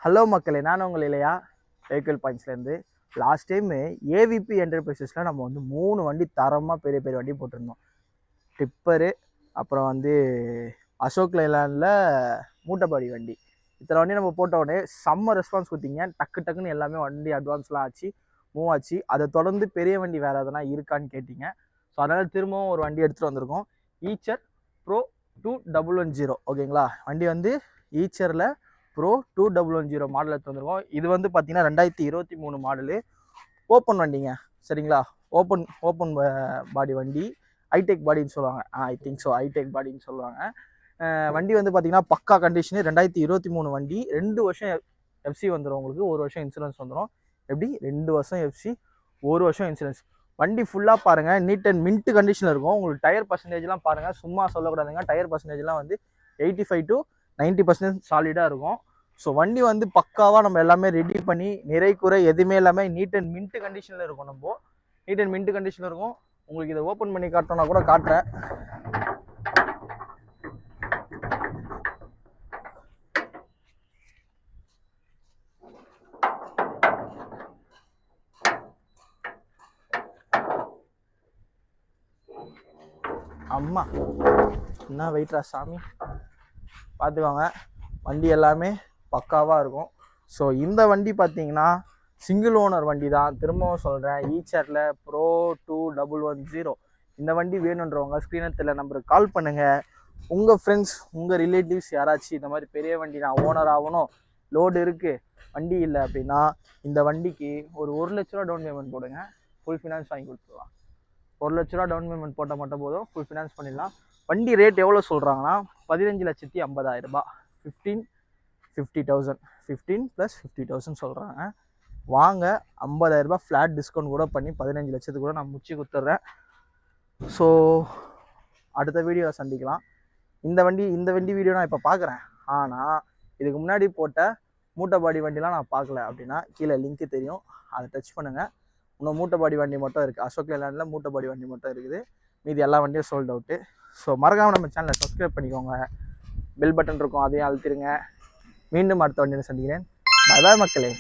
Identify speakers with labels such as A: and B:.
A: Hello மக்களே, நான் உங்கள் இல்லையா வெஹிக்கிள் பாயிண்ட்ஸ்லேருந்து. லாஸ்ட் டைமு ஏவிபி என்டர்பிரைசஸில் நம்ம வந்து 3 வண்டி தரமாக பெரிய பெரிய வண்டி போட்டிருந்தோம். டிப்பரு, அப்புறம் வந்து அசோக் லைலாண்டில் மூட்டைப்பாடி வண்டி. இத்தனை வண்டி நம்ம போட்ட உடனே செம்ம ரெஸ்பான்ஸ் கொடுத்தீங்க. டக்குன்னு எல்லாமே வண்டி அட்வான்ஸ்லாம் ஆச்சு, மூவ் ஆச்சு. அதை தொடர்ந்து பெரிய வண்டி வேறு எதனா இருக்கான்னு கேட்டிங்க. ஸோ அதனால் திரும்பவும் ஒரு வண்டி எடுத்துகிட்டு வந்திருக்கோம். ஈச்சர் ப்ரோ 2110. ஓகேங்களா? வண்டி வந்து ஈச்சரில் ப்ரோ 2110 மாடல் எடுத்து வந்திருக்கோம். இது வந்து பார்த்தீங்கன்னா 2023 மாடலு. ஓப்பன் வண்டிங்க, சரிங்களா? ஓப்பன் பாடி வண்டி, ஹைடெக் பாடின்னு சொல்லுவாங்க. ஐ திங்க் ஸோ, ஹைடெக் பாடின்னு சொல்லுவாங்க. வண்டி வந்து பார்த்தீங்கன்னா பக்கா கண்டிஷனு. 2023 வண்டி. 2 வருஷம் எஃப்சி வந்துடும் உங்களுக்கு, 1 வருஷம் இன்சூரன்ஸ் வந்துடும். எப்படி 2 வருஷம் எஃப்சி, 1 வருஷம் இன்சூரன்ஸ். வண்டி ஃபுல்லாக பாருங்கள், நீட் அண்ட் மின்ட் கண்டிஷனில் இருக்கும். உங்களுக்கு டயர் பர்சன்டேஜ்லாம் பாருங்கள், சும்மா சொல்லக்கூடாதுங்க. டயர் பர்சன்டேஜ்லாம் வந்து 85 to 90% சாலிடாக இருக்கும். ஸோ வண்டி வந்து பக்காவாக நம்ம எல்லாமே ரெடி பண்ணி நிறை குறை எதுவுமே எல்லாமே நீட் அண்ட் மின்ட் கண்டிஷனில் இருக்கும். நம்ம நீட் அண்ட் மின்ட் கண்டிஷனில் இருக்கும். உங்களுக்கு இதை ஓப்பன் பண்ணி காட்டணும்னா கூட காட்டுறேன். அம்மா என்ன வெயிட்ரா சாமி, பார்த்துக்கோங்க. வண்டி எல்லாமே பக்காவாக இருக்கும். ஸோ இந்த வண்டி பார்த்தீங்கன்னா சிங்கிள் ஓனர் வண்டி தான். திரும்பவும் சொல்கிறேன், ஈச்சரில் ப்ரோ 2110. இந்த வண்டி வேணுன்றவங்க ஸ்க்ரீனத்தில் நம்பருக்கு கால் பண்ணுங்கள். உங்கள் ஃப்ரெண்ட்ஸ், உங்கள் ரிலேட்டிவ்ஸ் யாராச்சும் இந்த மாதிரி பெரிய வண்டி நான் ஓனர் ஆகணும், லோடு இருக்குது, வண்டி இல்லை அப்படின்னா இந்த வண்டிக்கு ஒரு 1 லட்ச ரூபா டவுன் பேமெண்ட் போடுங்க, ஃபுல் ஃபினான்ஸ் வாங்கி கொடுத்துருவாங்க. 1 லட்ச ரூபா டவுன் பேமெண்ட் போட்டால் மட்டும் போதும், ஃபுல் ஃபினான்ஸ் பண்ணிடலாம். வண்டி ரேட் எவ்வளோ சொல்கிறாங்கன்னா 15,50,000. 50,000 15 + 50,000 சொல்கிறாங்க. வாங்க, 50,000 ரூபாய் ஃப்ளாட் டிஸ்கவுண்ட் கூட பண்ணி 15 லட்சத்துக்கு கூட நான் முடிச்சு கொடுத்துட்றேன். ஸோ அடுத்த வீடியோவில் சந்திக்கலாம். இந்த வண்டி வீடியோ நான் இப்போ பார்க்குறேன், ஆனால் இதுக்கு முன்னாடி போட்ட மூட்டைப்பாடி வண்டிலாம் நான் பார்க்கல அப்படின்னா கீழே லிங்க்கு தெரியும், அதை டச் பண்ணுங்கள். இன்னும் மூட்டைப்பாடி வண்டி மட்டும் இருக்குது. அசோக் லேலாண்டில் மூட்டைப்பாடி வண்டி மட்டும் இருக்குது. மீதி எல்லா வண்டியும் சோல்ட் அவுட்டு. ஸோ மறக்காமல் நம்ம சேனலை சப்ஸ்கிரைப் பண்ணிக்கோங்க. பெல் பட்டன் இருக்கும், அதையும் அழுத்திடுங்க. மீண்டும் அடுத்த வண்டியில் சந்திக்கிறேன். பாய் மக்களே.